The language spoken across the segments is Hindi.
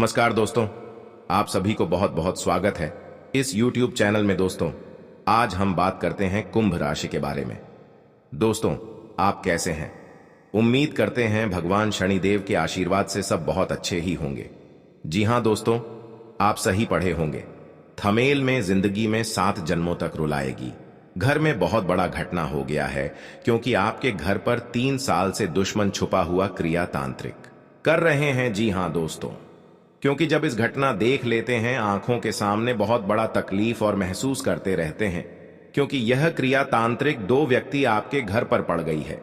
नमस्कार दोस्तों, आप सभी को बहुत बहुत स्वागत है इस YouTube चैनल में। दोस्तों, आज हम बात करते हैं कुंभ राशि के बारे में। दोस्तों, आप कैसे हैं? उम्मीद करते हैं भगवान शनिदेव के आशीर्वाद से सब बहुत अच्छे ही होंगे। जी हां दोस्तों, आप सही पढ़े होंगे। थमेल में जिंदगी में 7 जन्मों तक रुलाएगी। घर में बहुत बड़ा घटना हो गया है, क्योंकि आपके घर पर 3 साल से दुश्मन छुपा हुआ क्रिया तांत्रिक कर रहे हैं। जी हां दोस्तों, क्योंकि जब इस घटना देख लेते हैं आंखों के सामने बहुत बड़ा तकलीफ और महसूस करते रहते हैं, क्योंकि यह क्रिया तांत्रिक 2 व्यक्ति आपके घर पर पड़ गई है।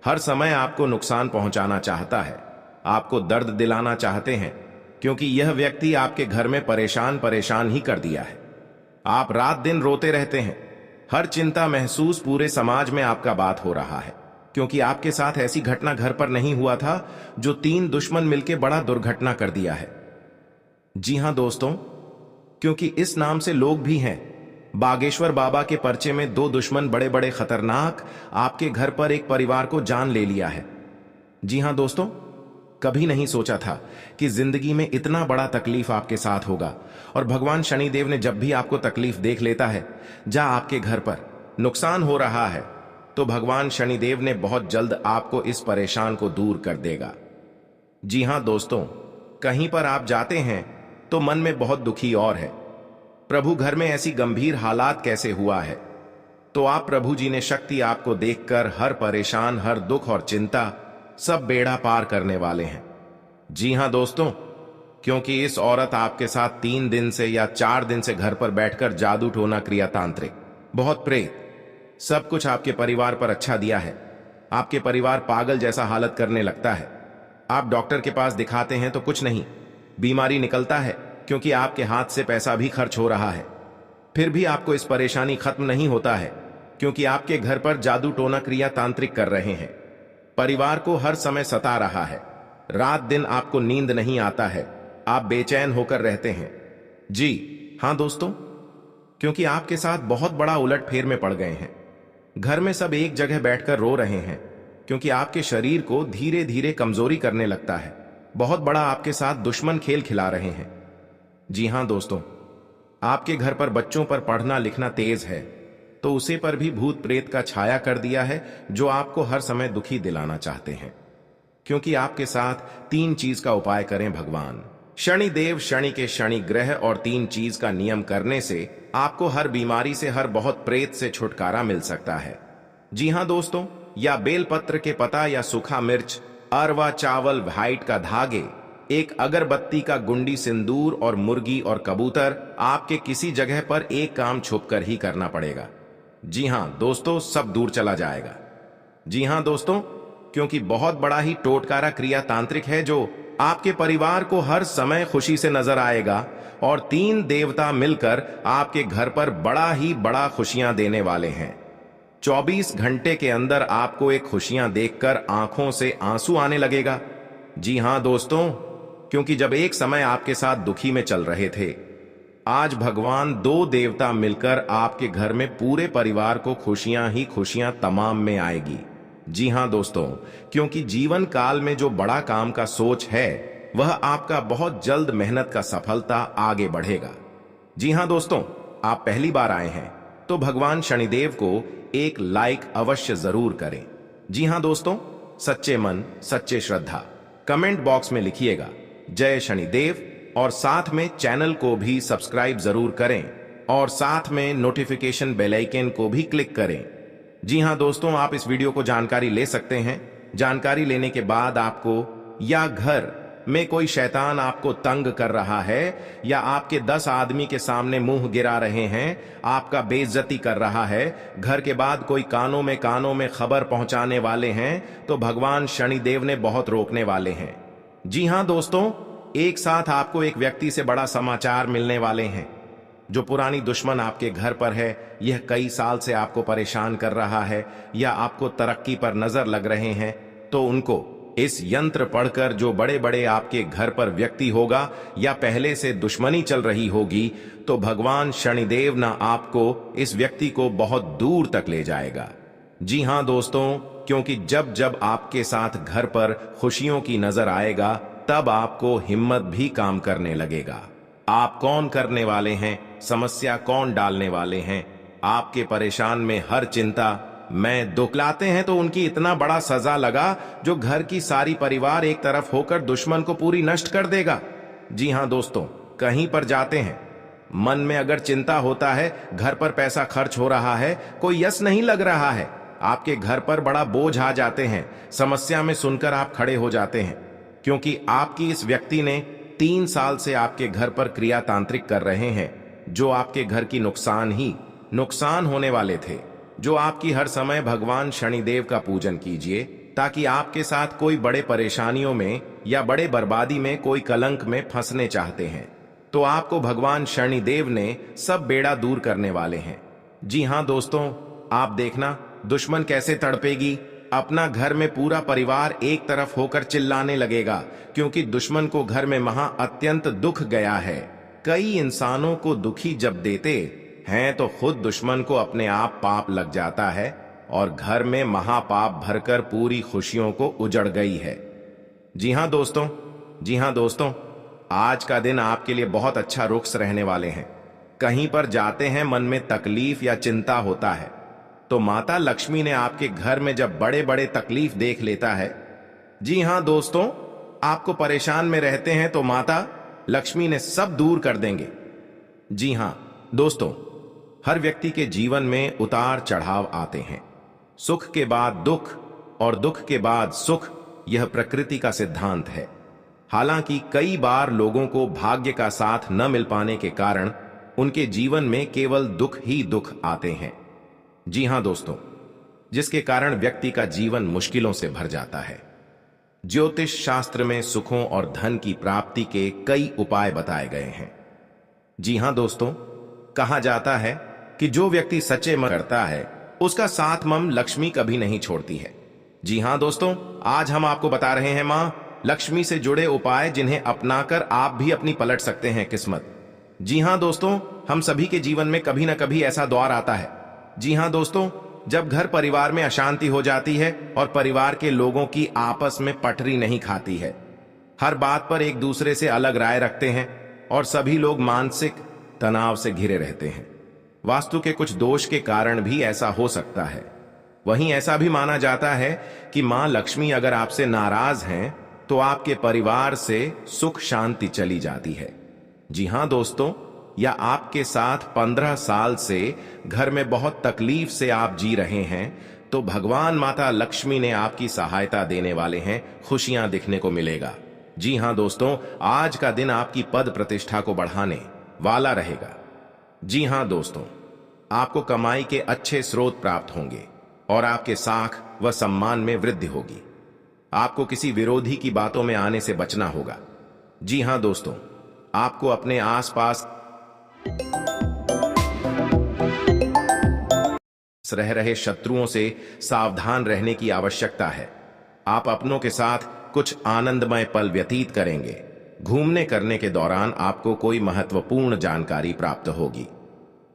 हर समय आपको नुकसान पहुंचाना चाहता है, आपको दर्द दिलाना चाहते हैं, क्योंकि यह व्यक्ति आपके घर में परेशान ही कर दिया है। आप रात दिन रोते रहते हैं, हर चिंता महसूस पूरे समाज में आपका बात हो रहा है, क्योंकि आपके साथ ऐसी घटना घर पर नहीं हुआ था जो 3 दुश्मन मिलकर बड़ा दुर्घटना कर दिया है। जी हां दोस्तों, क्योंकि इस नाम से लोग भी हैं। बागेश्वर बाबा के पर्चे में 2 दुश्मन बड़े बड़े खतरनाक आपके घर पर एक परिवार को जान ले लिया है। जी हां दोस्तों, कभी नहीं सोचा था कि जिंदगी में इतना बड़ा तकलीफ आपके साथ होगा। और भगवान शनिदेव ने जब भी आपको तकलीफ देख लेता है, जा आपके घर पर नुकसान हो रहा है, तो भगवान शनिदेव ने बहुत जल्द आपको इस परेशान को दूर कर देगा। जी हां दोस्तों, कहीं पर आप जाते हैं तो मन में बहुत दुखी और है, प्रभु घर में ऐसी गंभीर हालात कैसे हुआ है? तो आप प्रभु जी ने शक्ति आपको देखकर हर परेशान, हर दुख और चिंता सब बेड़ा पार करने वाले हैं। जी हां दोस्तों, क्योंकि इस औरत आपके साथ 3 दिन से या 4 दिन से घर पर बैठकर जादू टोना क्रिया तांत्रिक बहुत प्रेत सब कुछ आपके परिवार पर अच्छा दिया है। आपके परिवार पागल जैसा हालत करने लगता है। आप डॉक्टर के पास दिखाते हैं तो कुछ नहीं, बीमारी निकलता है, क्योंकि आपके हाथ से पैसा भी खर्च हो रहा है। फिर भी आपको इस परेशानी खत्म नहीं होता है, क्योंकि आपके घर पर जादू टोना क्रिया तांत्रिक कर रहे हैं। परिवार को हर समय सता रहा है, रात दिन आपको नींद नहीं आता है, आप बेचैन होकर रहते हैं। जी हां दोस्तों, क्योंकि आपके साथ बहुत बड़ा उलटफेर में पड़ गए हैं। घर में सब एक जगह बैठकर रो रहे हैं, क्योंकि आपके शरीर को धीरे धीरे कमजोरी करने लगता है। बहुत बड़ा आपके साथ दुश्मन खेल खिला रहे हैं। जी हां दोस्तों, आपके घर पर बच्चों पर पढ़ना लिखना तेज है, तो उसे पर भी भूत प्रेत का छाया कर दिया है, जो आपको हर समय दुखी दिलाना चाहते हैं। क्योंकि आपके साथ 3 चीज का उपाय करें भगवान शनिदेव। शनि के शनि ग्रह और 3 चीज का नियम करने से आपको हर बीमारी से, हर बहुत प्रेत से छुटकारा मिल सकता है। जी हां दोस्तों, या बेलपत्र के पता, या सूखा मिर्च, अरवा चावल, व्हाइट का धागे, एक अगरबत्ती का गुंडी, सिंदूर और मुर्गी और कबूतर आपके किसी जगह पर एक काम छुपकर ही करना पड़ेगा। जी हां दोस्तों, सब दूर चला जाएगा। जी हां दोस्तों, क्योंकि बहुत बड़ा ही टोटकारा क्रिया तांत्रिक है, जो आपके परिवार को हर समय खुशी से नजर आएगा, और 3 देवता मिलकर आपके घर पर बड़ा ही बड़ा खुशियां देने वाले हैं। 24 घंटे के अंदर आपको एक खुशियां देखकर आंखों से आंसू आने लगेगा। जी हां दोस्तों, क्योंकि जब एक समय आपके साथ दुखी में चल रहे थे, आज भगवान 2 देवता मिलकर आपके घर में पूरे परिवार को खुशियां ही खुशियां तमाम में आएगी। जी हां दोस्तों, क्योंकि जीवन काल में जो बड़ा काम का सोच है, वह आपका बहुत जल्द मेहनत का सफलता आगे बढ़ेगा। जी हां दोस्तों, आप पहली बार आए हैं तो भगवान शनिदेव को एक लाइक अवश्य जरूर करें। जी हां दोस्तों, सच्चे मन सच्चे श्रद्धा कमेंट बॉक्स में लिखिएगा जय शनिदेव, और साथ में चैनल को भी सब्सक्राइब जरूर करें, और साथ में नोटिफिकेशन बेल आइकन को भी क्लिक करें। जी हां दोस्तों, आप इस वीडियो को जानकारी ले सकते हैं। जानकारी लेने के बाद आपको, या घर में कोई शैतान आपको तंग कर रहा है, या आपके 10 आदमी के सामने मुंह गिरा रहे हैं, आपका बेइज्जती कर रहा है, घर के बाद कोई कानों में खबर पहुंचाने वाले हैं, तो भगवान शनिदेव ने बहुत रोकने वाले हैं। जी हां दोस्तों, एक साथ आपको एक व्यक्ति से बड़ा समाचार मिलने वाले हैं। जो पुरानी दुश्मन आपके घर पर है, यह कई साल से आपको परेशान कर रहा है, या आपको तरक्की पर नजर लग रहे हैं, तो उनको इस यंत्र पढ़कर, जो बड़े बड़े आपके घर पर व्यक्ति होगा, या पहले से दुश्मनी चल रही होगी, तो भगवान शनिदेव ना आपको, इस व्यक्ति को बहुत दूर तक ले जाएगा। जी हां दोस्तों, क्योंकि जब जब आपके साथ घर पर खुशियों की नजर आएगा, तब आपको हिम्मत भी काम करने लगेगा। आप कौन करने वाले हैं, समस्या कौन डालने वाले हैं, आपके परेशान में हर चिंता मैं दुख लाते हैं तो उनकी इतना बड़ा सजा लगा जो घर की सारी परिवार एक तरफ होकर दुश्मन को पूरी नष्ट कर देगा। जी हां दोस्तों, कहीं पर जाते हैं, मन में अगर चिंता होता है, घर पर पैसा खर्च हो रहा है, कोई यश नहीं लग रहा है, आपके घर पर बड़ा बोझ आ जाते हैं, समस्या में सुनकर आप खड़े हो जाते हैं, क्योंकि आपकी इस व्यक्ति ने 3 साल से आपके घर पर क्रिया तांत्रिक कर रहे हैं, जो आपके घर की नुकसान होने वाले थे। जो आपकी हर समय भगवान शनिदेव का पूजन कीजिए, ताकि आपके साथ कोई बड़े परेशानियों में या बड़े बर्बादी में, कोई कलंक में फंसने चाहते हैं तो आपको भगवान शनिदेव ने सब बेड़ा दूर करने वाले हैं। जी हां दोस्तों, आप देखना दुश्मन कैसे तड़पेगी। अपना घर में पूरा परिवार एक तरफ होकर चिल्लाने लगेगा, क्योंकि दुश्मन को घर में अत्यंत दुख गया है। कई इंसानों को दुखी जब देते हैं तो खुद दुश्मन को अपने आप पाप लग जाता है और घर में महापाप भरकर पूरी खुशियों को उजड़ गई है। जी हां दोस्तों, आज का दिन आपके लिए बहुत अच्छा रुख रहने वाले हैं। कहीं पर जाते हैं, मन में तकलीफ या चिंता होता है तो माता लक्ष्मी ने आपके घर में जब बड़े बड़े तकलीफ देख लेता है, जी हां दोस्तों, आपको परेशान में रहते हैं तो माता लक्ष्मी ने सब दूर कर देंगे। जी हां दोस्तों, हर व्यक्ति के जीवन में उतार चढ़ाव आते हैं। सुख के बाद दुख और दुख के बाद सुख, यह प्रकृति का सिद्धांत है। हालांकि कई बार लोगों को भाग्य का साथ न मिल पाने के कारण उनके जीवन में केवल दुख ही दुख आते हैं। जी हां दोस्तों, जिसके कारण व्यक्ति का जीवन मुश्किलों से भर जाता है। ज्योतिष शास्त्र में सुखों और धन की प्राप्ति के कई उपाय बताए गए हैं। जी हां दोस्तों, कहा जाता है कि जो व्यक्ति सच्चे मन करता है उसका साथ मम लक्ष्मी कभी नहीं छोड़ती है। जी हां दोस्तों, आज हम आपको बता रहे हैं मां लक्ष्मी से जुड़े उपाय, जिन्हें अपनाकर आप भी अपनी पलट सकते हैं किस्मत। जी हां दोस्तों, हम सभी के जीवन में कभी ना कभी ऐसा दौर आता है। जी हां दोस्तों, जब घर परिवार में अशांति हो जाती है और परिवार के लोगों की आपस में पटरी नहीं खाती है, हर बात पर एक दूसरे से अलग राय रखते हैं और सभी लोग मानसिक तनाव से घिरे रहते हैं। वास्तु के कुछ दोष के कारण भी ऐसा हो सकता है। वहीं ऐसा भी माना जाता है कि मां लक्ष्मी अगर आपसे नाराज हैं तो आपके परिवार से सुख शांति चली जाती है। जी हां दोस्तों, या आपके साथ 15 साल से घर में बहुत तकलीफ से आप जी रहे हैं तो भगवान माता लक्ष्मी ने आपकी सहायता देने वाले हैं, खुशियां दिखने को मिलेगा। जी हां दोस्तों, आज का दिन आपकी पद प्रतिष्ठा को बढ़ाने वाला रहेगा। जी हां दोस्तों, आपको कमाई के अच्छे स्रोत प्राप्त होंगे और आपके साख व सम्मान में वृद्धि होगी। आपको किसी विरोधी की बातों में आने से बचना होगा। जी हां दोस्तों, आपको अपने आसपास रह रहे शत्रुओं से सावधान रहने की आवश्यकता है। आप अपनों के साथ कुछ आनंदमय पल व्यतीत करेंगे। घूमने करने के दौरान आपको कोई महत्वपूर्ण जानकारी प्राप्त होगी।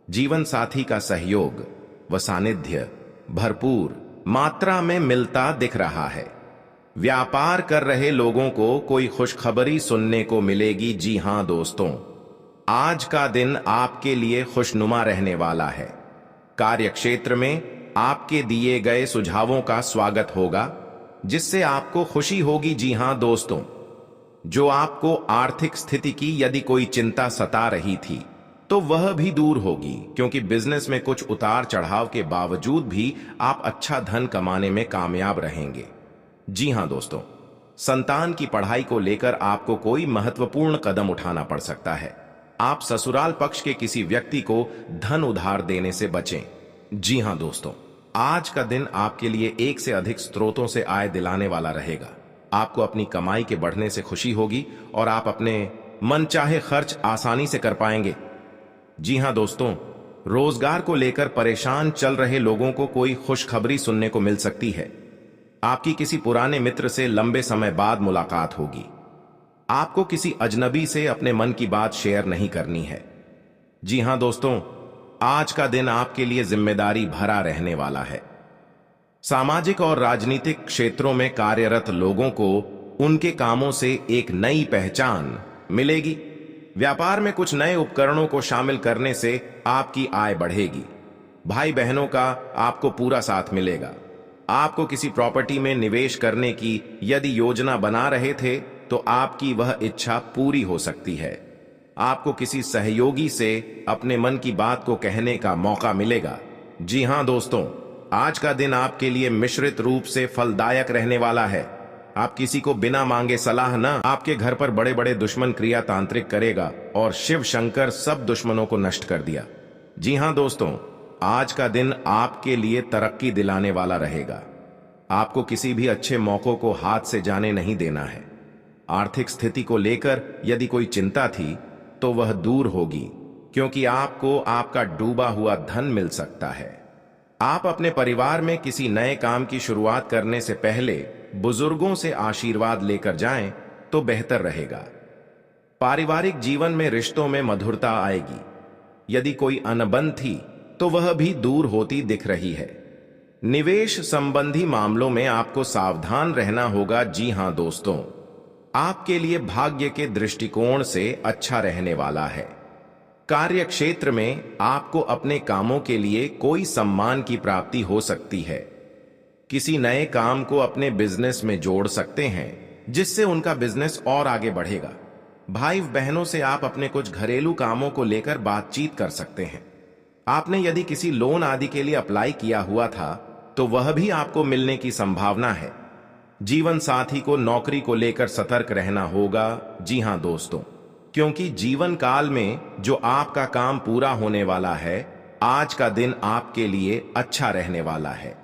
जीवन साथी का सहयोग व सानिध्य भरपूर मात्रा में मिलता दिख रहा है। व्यापार कर रहे लोगों को कोई खुशखबरी सुनने को मिलेगी। जी हां दोस्तों, आज का दिन आपके लिए खुशनुमा रहने वाला है। कार्यक्षेत्र में आपके दिए गए सुझावों का स्वागत होगा, जिससे आपको खुशी होगी। जी हां दोस्तों, जो आपको आर्थिक स्थिति की यदि कोई चिंता सता रही थी तो वह भी दूर होगी, क्योंकि बिजनेस में कुछ उतार चढ़ाव के बावजूद भी आप अच्छा धन कमाने में कामयाब रहेंगे। जी हां दोस्तों, संतान की पढ़ाई को लेकर आपको कोई महत्वपूर्ण कदम उठाना पड़ सकता है। आप ससुराल पक्ष के किसी व्यक्ति को धन उधार देने से बचें। जी हां दोस्तों, आज का दिन आपके लिए एक से अधिक स्रोतों से आय दिलाने वाला रहेगा। आपको अपनी कमाई के बढ़ने से खुशी होगी और आप अपने मनचाहे खर्च आसानी से कर पाएंगे। जी हां दोस्तों, रोजगार को लेकर परेशान चल रहे लोगों को कोई खुशखबरी सुनने को मिल सकती है। आपकी किसी पुराने मित्र से लंबे समय बाद मुलाकात होगी। आपको किसी अजनबी से अपने मन की बात शेयर नहीं करनी है। जी हां दोस्तों, आज का दिन आपके लिए जिम्मेदारी भरा रहने वाला है। सामाजिक और राजनीतिक क्षेत्रों में कार्यरत लोगों को उनके कामों से एक नई पहचान मिलेगी। व्यापार में कुछ नए उपकरणों को शामिल करने से आपकी आय बढ़ेगी। भाई बहनों का आपको पूरा साथ मिलेगा। आपको किसी प्रॉपर्टी में निवेश करने की यदि योजना बना रहे थे तो आपकी वह इच्छा पूरी हो सकती है। आपको किसी सहयोगी से अपने मन की बात को कहने का मौका मिलेगा। जी हां दोस्तों, आज का दिन आपके लिए मिश्रित रूप से फलदायक रहने वाला है। आप किसी को बिना मांगे सलाह न आपके घर पर बड़े बड़े दुश्मन क्रिया तांत्रिक करेगा और शिव शंकर सब दुश्मनों को नष्ट कर दिया। जी हां दोस्तों, आज का दिन आपके लिए तरक्की दिलाने वाला रहेगा। आपको किसी भी अच्छे मौकों को हाथ से जाने नहीं देना है। आर्थिक स्थिति को लेकर यदि कोई चिंता थी तो वह दूर होगी, क्योंकि आपको आपका डूबा हुआ धन मिल सकता है। आप अपने परिवार में किसी नए काम की शुरुआत करने से पहले बुजुर्गों से आशीर्वाद लेकर जाएं तो बेहतर रहेगा। पारिवारिक जीवन में रिश्तों में मधुरता आएगी। यदि कोई अनबन थी तो वह भी दूर होती दिख रही है। निवेश संबंधी मामलों में आपको सावधान रहना होगा। जी हां दोस्तों, आपके लिए भाग्य के दृष्टिकोण से अच्छा रहने वाला है। कार्य क्षेत्र में आपको अपने कामों के लिए कोई सम्मान की प्राप्ति हो सकती है। किसी नए काम को अपने बिजनेस में जोड़ सकते हैं, जिससे उनका बिजनेस और आगे बढ़ेगा। भाई बहनों से आप अपने कुछ घरेलू कामों को लेकर बातचीत कर सकते हैं। आपने यदि किसी लोन आदि के लिए अप्लाई किया हुआ था तो वह भी आपको मिलने की संभावना है। जीवन साथी को नौकरी को लेकर सतर्क रहना होगा। जी हां दोस्तों, क्योंकि जीवन काल में जो आपका काम पूरा होने वाला है, आज का दिन आपके लिए अच्छा रहने वाला है।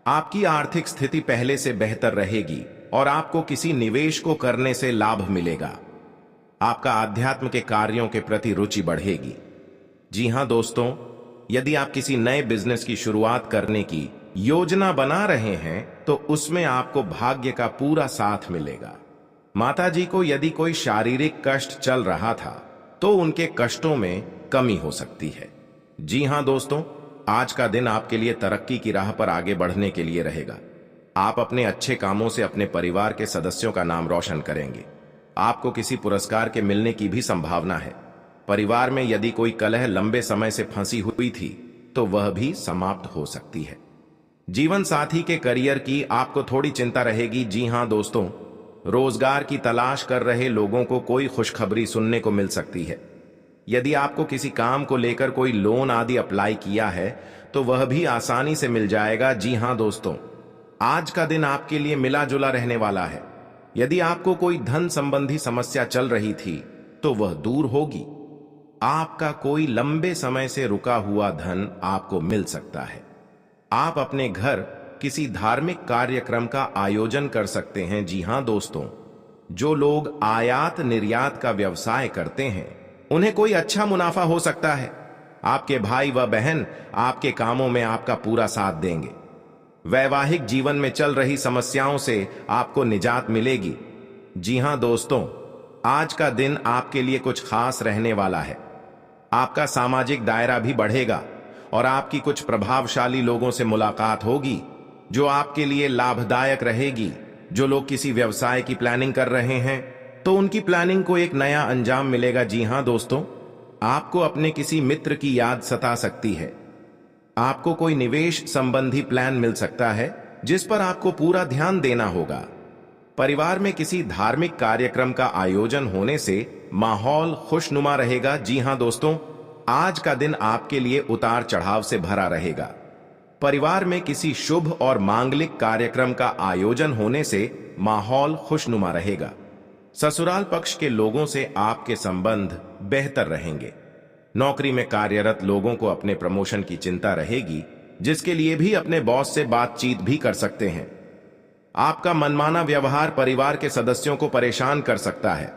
आपकी आर्थिक स्थिति पहले से बेहतर रहेगी और आपको किसी निवेश को करने से लाभ मिलेगा। आपका आध्यात्म के कार्यों के प्रति रुचि बढ़ेगी। जी हां दोस्तों, यदि आप किसी नए बिजनेस की शुरुआत करने की योजना बना रहे हैं तो उसमें आपको भाग्य का पूरा साथ मिलेगा। माताजी को यदि कोई शारीरिक कष्ट चल रहा था तो उनके कष्टों में कमी हो सकती है। जी हां दोस्तों, आज का दिन आपके लिए तरक्की की राह पर आगे बढ़ने के लिए रहेगा। आप अपने अच्छे कामों से अपने परिवार के सदस्यों का नाम रोशन करेंगे। आपको किसी पुरस्कार के मिलने की भी संभावना है। परिवार में यदि कोई कलह लंबे समय से फंसी हुई थी तो वह भी समाप्त हो सकती है। जीवन साथी के करियर की आपको थोड़ी चिंता रहेगी। जी हां दोस्तों, रोजगार की तलाश कर रहे लोगों को कोई खुशखबरी सुनने को मिल सकती है। यदि आपको किसी काम को लेकर कोई लोन आदि अप्लाई किया है तो वह भी आसानी से मिल जाएगा। जी हां दोस्तों, आज का दिन आपके लिए मिला जुला रहने वाला है। यदि आपको कोई धन संबंधी समस्या चल रही थी तो वह दूर होगी। आपका कोई लंबे समय से रुका हुआ धन आपको मिल सकता है। आप अपने घर किसी धार्मिक कार्यक्रम का आयोजन कर सकते हैं। जी हां दोस्तों, जो लोग आयात निर्यात का व्यवसाय करते हैं उन्हें कोई अच्छा मुनाफा हो सकता है। आपके भाई व बहन आपके कामों में आपका पूरा साथ देंगे। वैवाहिक जीवन में चल रही समस्याओं से आपको निजात मिलेगी। जी हां दोस्तों, आज का दिन आपके लिए कुछ खास रहने वाला है। आपका सामाजिक दायरा भी बढ़ेगा और आपकी कुछ प्रभावशाली लोगों से मुलाकात होगी जो आपके लिए लाभदायक रहेगी। जो लोग किसी व्यवसाय की प्लानिंग कर रहे हैं तो उनकी प्लानिंग को एक नया अंजाम मिलेगा। जी हां दोस्तों, आपको अपने किसी मित्र की याद सता सकती है। आपको कोई निवेश संबंधी प्लान मिल सकता है जिस पर आपको पूरा ध्यान देना होगा। परिवार में किसी धार्मिक कार्यक्रम का आयोजन होने से माहौल खुशनुमा रहेगा। जी हां दोस्तों, आज का दिन आपके लिए उतार चढ़ाव से भरा रहेगा। परिवार में किसी शुभ और मांगलिक कार्यक्रम का आयोजन होने से माहौल खुशनुमा रहेगा। ससुराल पक्ष के लोगों से आपके संबंध बेहतर रहेंगे। नौकरी में कार्यरत लोगों को अपने प्रमोशन की चिंता रहेगी, जिसके लिए भी अपने बॉस से बातचीत भी कर सकते हैं। आपका मनमाना व्यवहार परिवार के सदस्यों को परेशान कर सकता है।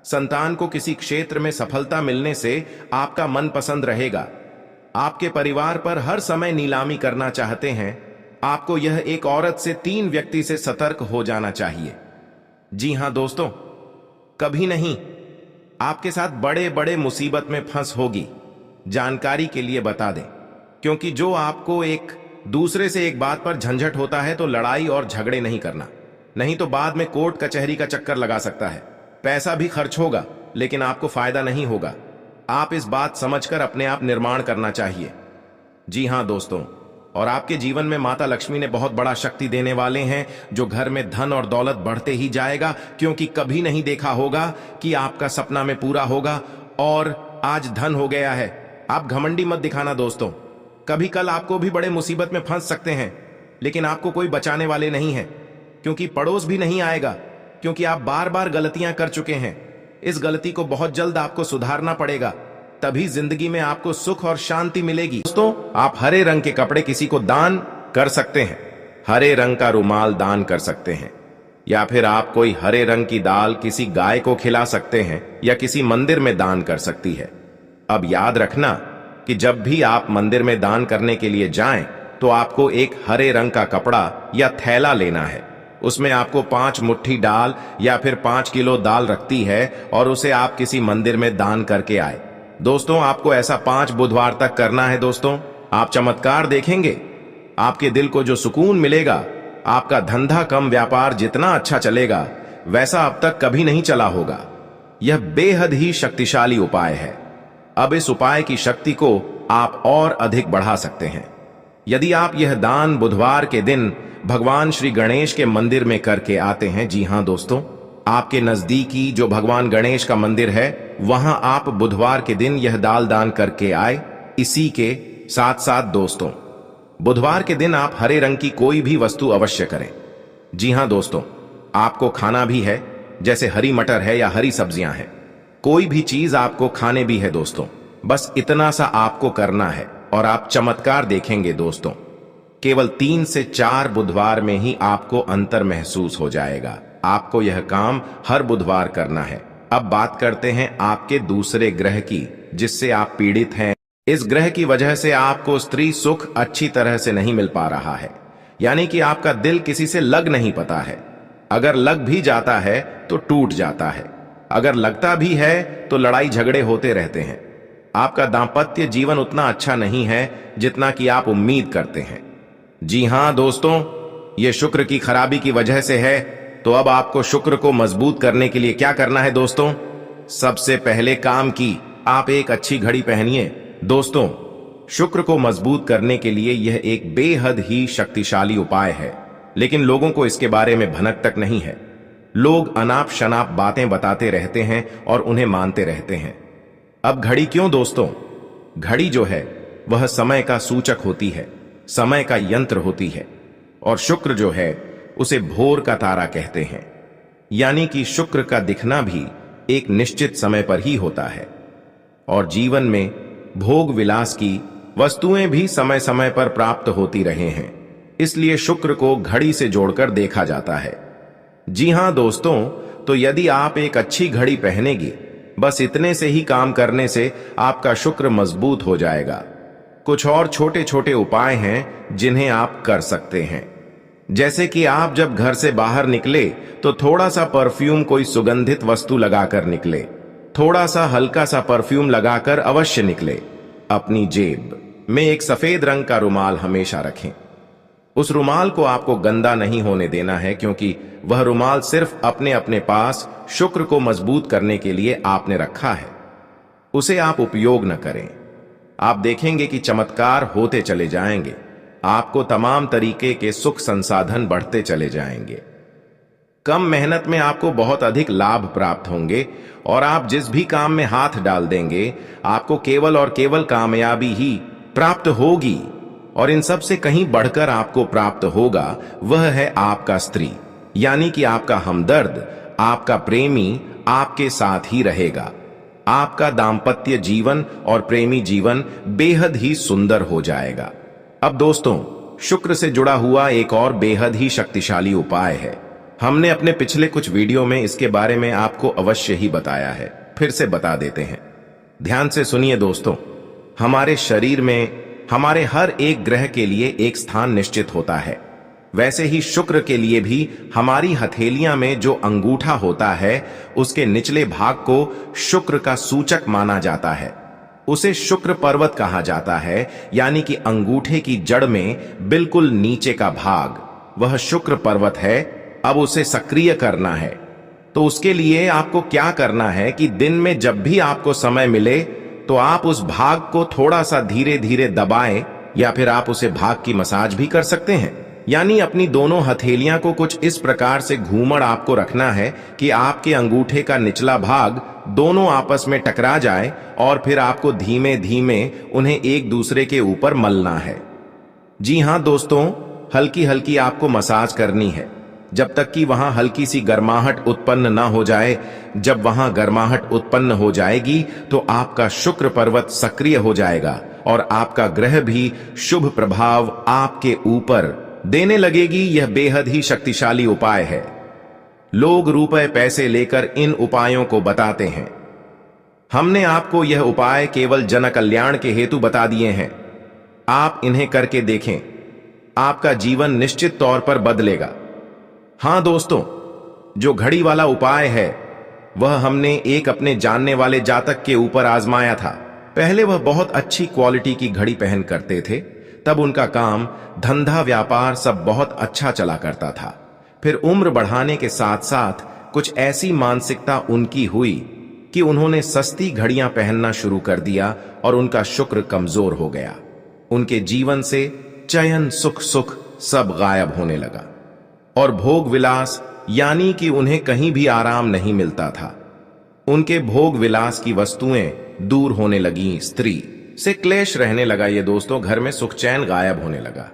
संतान को किसी क्षेत्र में सफलता मिलने से आपका मन पसंद रहेगा। आपके परिवार पर हर समय नीलामी करना चाहते हैं। आपको यह एक औरत से 3 व्यक्ति से सतर्क हो जाना चाहिए। जी हां दोस्तों, कभी नहीं आपके साथ बड़े बड़े मुसीबत में फंस होगी। जानकारी के लिए बता दें, क्योंकि जो आपको एक दूसरे से एक बात पर झंझट होता है तो लड़ाई और झगड़े नहीं करना, नहीं तो बाद में कोर्ट कचहरी का चक्कर लगा सकता है। पैसा भी खर्च होगा लेकिन आपको फायदा नहीं होगा। आप इस बात समझकर अपने आप निर्माण करना चाहिए। जी हां दोस्तों, और आपके जीवन में माता लक्ष्मी ने बहुत बड़ा शक्ति देने वाले हैं, जो घर में धन और दौलत बढ़ते ही जाएगा, क्योंकि कभी नहीं देखा होगा कि आपका सपना में पूरा होगा और आज धन हो गया है। आप घमंडी मत दिखाना दोस्तों। कभी कल आपको भी बड़े मुसीबत में फंस सकते हैं, लेकिन आपको कोई बचाने वाले नहीं है, क्योंकि पड़ोस भी नहीं आएगा, क्योंकि आप बार बार गलतियां कर चुके हैं। इस गलती को बहुत जल्द आपको सुधारना पड़ेगा, तभी जिंदगी में आपको सुख और शांति मिलेगी। दोस्तों, आप हरे रंग के कपड़े किसी को दान कर सकते हैं, हरे रंग का रुमाल दान कर सकते हैं, या फिर आप कोई हरे रंग की दाल किसी गाय को खिला सकते हैं या किसी मंदिर में दान कर सकती है। अब याद रखना कि जब भी आप मंदिर में दान करने के लिए जाएं, तो आपको एक हरे रंग का कपड़ा या थैला लेना है। उसमें आपको 5 मुट्ठी दाल या फिर 5 किलो दाल रखती है और उसे आप किसी मंदिर में दान करके आए। दोस्तों, आपको ऐसा 5 बुधवार तक करना है। दोस्तों, आप चमत्कार देखेंगे। आपके दिल को जो सुकून मिलेगा, आपका धंधा कम व्यापार जितना अच्छा चलेगा वैसा अब तक कभी नहीं चला होगा। यह बेहद ही शक्तिशाली उपाय है। अब इस उपाय की शक्ति को आप और अधिक बढ़ा सकते हैं। यदि आप यह दान बुधवार के दिन भगवान श्री गणेश के मंदिर में करके आते हैं, जी हां दोस्तों, आपके नजदीकी जो भगवान गणेश का मंदिर है, वहां आप बुधवार के दिन यह दाल दान करके आए। इसी के साथ साथ दोस्तों, बुधवार के दिन आप हरे रंग की कोई भी वस्तु अवश्य करें। जी हां दोस्तों, आपको खाना भी है, जैसे हरी मटर है या हरी सब्जियां हैं। कोई भी चीज आपको खाने भी है दोस्तों। बस इतना सा आपको करना है और आप चमत्कार देखेंगे दोस्तों। केवल 3 से 4 बुधवार में ही आपको अंतर महसूस हो जाएगा। आपको यह काम हर बुधवार करना है। अब बात करते हैं आपके दूसरे ग्रह की, जिससे आप पीड़ित हैं। इस ग्रह की वजह से आपको स्त्री सुख अच्छी तरह से नहीं मिल पा रहा है, यानी कि आपका दिल किसी से लग नहीं पाता है। अगर लग भी जाता है तो टूट जाता है, अगर लगता भी है तो लड़ाई झगड़े होते रहते हैं। आपका दांपत्य जीवन उतना अच्छा नहीं है जितना कि आप उम्मीद करते हैं। जी हां दोस्तों, यह शुक्र की खराबी की वजह से है। तो अब आपको शुक्र को मजबूत करने के लिए क्या करना है दोस्तों? सबसे पहले काम की आप एक अच्छी घड़ी पहनिए। दोस्तों, शुक्र को मजबूत करने के लिए यह एक बेहद ही शक्तिशाली उपाय है, लेकिन लोगों को इसके बारे में भनक तक नहीं है। लोग अनाप शनाप बातें बताते रहते हैं और उन्हें मानते रहते हैं। अब घड़ी क्यों दोस्तों? घड़ी जो है वह समय का सूचक होती है, समय का यंत्र होती है, और शुक्र जो है उसे भोर का तारा कहते हैं। यानी कि शुक्र का दिखना भी एक निश्चित समय पर ही होता है, और जीवन में भोग विलास की वस्तुएं भी समय समय पर प्राप्त होती रहे हैं। इसलिए शुक्र को घड़ी से जोड़कर देखा जाता है। जी हां दोस्तों, तो यदि आप एक अच्छी घड़ी पहनेगी, बस इतने से ही काम करने से आपका शुक्र मजबूत हो जाएगा। कुछ और छोटे छोटे उपाय हैं जिन्हें आप कर सकते हैं, जैसे कि आप जब घर से बाहर निकले तो थोड़ा सा परफ्यूम, कोई सुगंधित वस्तु लगाकर निकले। थोड़ा सा हल्का सा परफ्यूम लगाकर अवश्य निकले। अपनी जेब में एक सफेद रंग का रुमाल हमेशा रखें। उस रुमाल को आपको गंदा नहीं होने देना है, क्योंकि वह रुमाल सिर्फ अपने अपने पास शुक्र को मजबूत करने के लिए आपने रखा है। उसे आप उपयोग न करें। आप देखेंगे कि चमत्कार होते चले जाएंगे। आपको तमाम तरीके के सुख संसाधन बढ़ते चले जाएंगे। कम मेहनत में आपको बहुत अधिक लाभ प्राप्त होंगे, और आप जिस भी काम में हाथ डाल देंगे, आपको केवल और केवल कामयाबी ही प्राप्त होगी। और इन सब से कहीं बढ़कर आपको प्राप्त होगा वह है आपका स्त्री, यानी कि आपका हमदर्द, आपका प्रेमी आपके साथ ही रहेगा। आपका दांपत्य जीवन और प्रेमी जीवन बेहद ही सुंदर हो जाएगा। अब दोस्तों, शुक्र से जुड़ा हुआ एक और बेहद ही शक्तिशाली उपाय है। हमने अपने पिछले कुछ वीडियो में इसके बारे में आपको अवश्य ही बताया है, फिर से बता देते हैं। ध्यान से सुनिए दोस्तों। हमारे शरीर में हमारे हर एक ग्रह के लिए एक स्थान निश्चित होता है। वैसे ही शुक्र के लिए भी हमारी हथेलियां में जो अंगूठा होता है, उसके निचले भाग को शुक्र का सूचक माना जाता है। उसे शुक्र पर्वत कहा जाता है, यानी कि अंगूठे की जड़ में बिल्कुल नीचे का भाग वह शुक्र पर्वत है। अब उसे सक्रिय करना है। तो उसके लिए आपको क्या करना है कि दिन में जब भी आपको समय मिले तो आप उस भाग को थोड़ा सा धीरे धीरे दबाएं, या फिर आप उसे भाग की मसाज भी कर सकते हैं। यानी अपनी दोनों हथेलियां को कुछ इस प्रकार से घूमड़ आपको रखना है कि आपके अंगूठे का निचला भाग दोनों आपस में टकरा जाए, और फिर आपको धीमे धीमे उन्हें एक दूसरे के ऊपर मलना है। जी हां दोस्तों, हल्की हल्की आपको मसाज करनी है जब तक कि वहां हल्की सी गर्माहट उत्पन्न ना हो जाए। जब वहां गर्माहट उत्पन्न हो जाएगी तो आपका शुक्र पर्वत सक्रिय हो जाएगा और आपका ग्रह भी शुभ प्रभाव आपके ऊपर देने लगेगी। यह बेहद ही शक्तिशाली उपाय है। लोग रुपए पैसे लेकर इन उपायों को बताते हैं। हमने आपको यह उपाय केवल जन कल्याण के हेतु बता दिए हैं। आप इन्हें करके देखें, आपका जीवन निश्चित तौर पर बदलेगा। हां दोस्तों, जो घड़ी वाला उपाय है वह हमने एक अपने जानने वाले जातक के ऊपर आजमाया था। पहले वह बहुत अच्छी क्वालिटी की घड़ी पहन करते थे, तब उनका काम धंधा व्यापार सब बहुत अच्छा चला करता था। फिर उम्र बढ़ाने के साथ साथ कुछ ऐसी मानसिकता उनकी हुई कि उन्होंने सस्ती घड़ियां पहनना शुरू कर दिया और उनका शुक्र कमजोर हो गया। उनके जीवन से चयन सुख सब गायब होने लगा और भोग विलास यानी कि उन्हें कहीं भी आराम नहीं मिलता था। उनके भोग विलास की वस्तुएं दूर होने लगी, स्त्री से क्लेश रहने लगा। ये दोस्तों, घर में सुख चैन गायब होने लगा।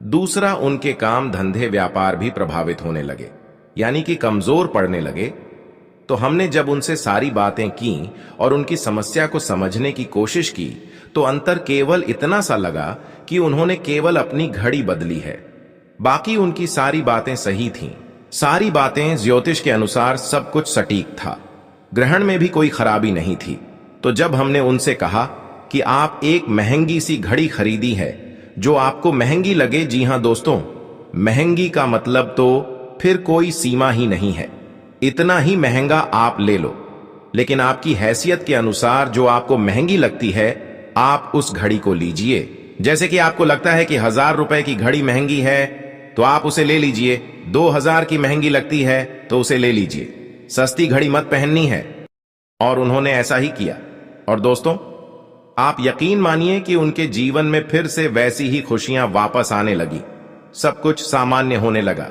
दूसरा, उनके काम धंधे व्यापार भी प्रभावित होने लगे, यानी कि कमजोर पड़ने लगे। तो हमने जब उनसे सारी बातें की और उनकी समस्या को समझने की कोशिश की तो अंतर केवल इतना सा लगा कि उन्होंने केवल अपनी घड़ी बदली है, बाकी उनकी सारी बातें सही थीं। सारी बातें ज्योतिष के अनुसार सब कुछ सटीक था, ग्रहण में भी कोई खराबी नहीं थी। तो जब हमने उनसे कहा कि आप एक महंगी सी घड़ी खरीदी है जो आपको महंगी लगे, जी हां दोस्तों, महंगी का मतलब तो फिर कोई सीमा ही नहीं है, इतना ही महंगा आप ले लो, लेकिन आपकी हैसियत के अनुसार जो आपको महंगी लगती है आप उस घड़ी को लीजिए। जैसे कि आपको लगता है कि 1000 रुपए की घड़ी महंगी है तो आप उसे ले लीजिए, 2000 की महंगी लगती है तो उसे ले लीजिए, सस्ती घड़ी मत पहननी है। और उन्होंने ऐसा ही किया। और दोस्तों, आप यकीन मानिए कि उनके जीवन में फिर से वैसी ही खुशियां वापस आने लगी, सब कुछ सामान्य होने लगा।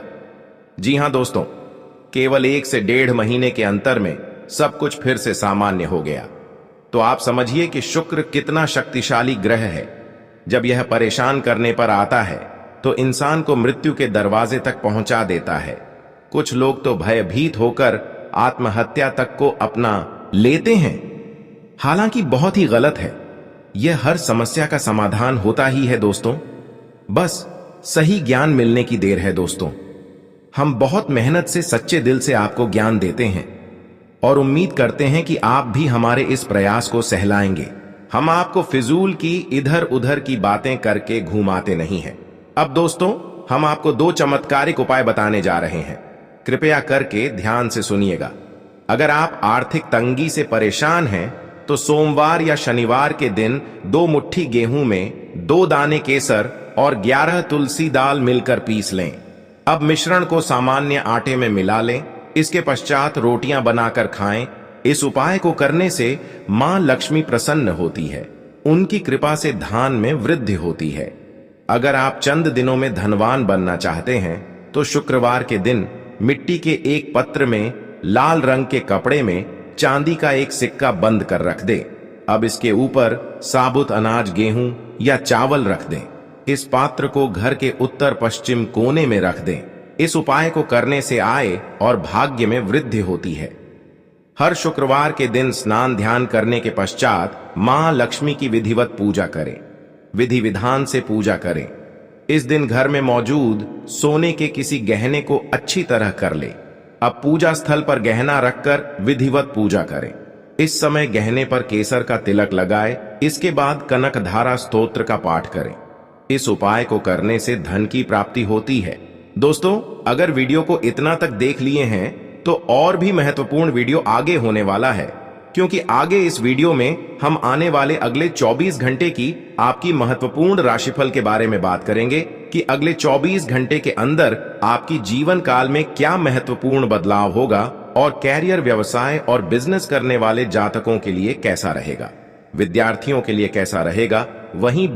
जी हां दोस्तों, केवल 1 से 1.5 महीने के अंतर में सब कुछ फिर से सामान्य हो गया। तो आप समझिए कि शुक्र कितना शक्तिशाली ग्रह है। जब यह परेशान करने पर आता है तो इंसान को मृत्यु के दरवाजे तक पहुंचा देता है। कुछ लोग तो भयभीत होकर आत्महत्या तक को अपना लेते हैं, हालांकि बहुत ही गलत है। यह हर समस्या का समाधान होता ही है दोस्तों, बस सही ज्ञान मिलने की देर है। दोस्तों, हम बहुत मेहनत से सच्चे दिल से आपको ज्ञान देते हैं और उम्मीद करते हैं कि आप भी हमारे इस प्रयास को सहलाएंगे। हम आपको फिजूल की इधर उधर की बातें करके घुमाते नहीं हैं। अब दोस्तों, हम आपको 2 चमत्कारिक उपाय बताने जा रहे हैं, कृपया करके ध्यान से सुनिएगा। अगर आप आर्थिक तंगी से परेशान हैं तो सोमवार या शनिवार के दिन 2 मुट्ठी गेहूं में 2 दाने केसर और 11 तुलसी दाल मिलकर पीस लें। अब मिश्रण को सामान्य आटे में मिला लें। इसके पश्चात रोटियां बनाकर खाएं। इस उपाय को करने से मां लक्ष्मी प्रसन्न होती है, उनकी कृपा से धान में वृद्धि होती है। अगर आप चंद दिनों में धनवान बनना चाहते हैं तो शुक्रवार के दिन मिट्टी के एक पत्र में लाल रंग के कपड़े में चांदी का एक सिक्का बंद कर रख दें। अब इसके ऊपर साबुत अनाज, गेहूं या चावल रख दें। इस पात्र को घर के उत्तर पश्चिम कोने में रख दें। इस उपाय को करने से आय और भाग्य में वृद्धि होती है। हर शुक्रवार के दिन स्नान ध्यान करने के पश्चात मां लक्ष्मी की विधिवत पूजा करें, विधि विधान से पूजा करें। इस दिन घर में मौजूद सोने के किसी गहने को अच्छी तरह कर ले। अब पूजा स्थल पर गहना रखकर विधिवत पूजा करें। इस समय गहने पर केसर का तिलक लगाए। इसके बाद कनक धारा स्तोत्र का पाठ करें। इस उपाय को करने से धन की प्राप्ति होती है। दोस्तों, अगर वीडियो को इतना तक देख लिए हैं तो और भी महत्वपूर्ण वीडियो आगे होने वाला है। क्योंकि आगे इस वीडियो में हम आने वाले अगले 24 घंटे की आपकी महत्वपूर्ण राशिफल के बारे में बात करेंगे कि अगले 24 घंटे के अंदर आपकी जीवन काल में क्या महत्वपूर्ण बदलाव होगा और कैरियर, व्यवसाय और बिजनेस करने वाले जातकों के लिए कैसा रहेगा, विद्यार्थियों के लिए कैसा रहेगा, वहीं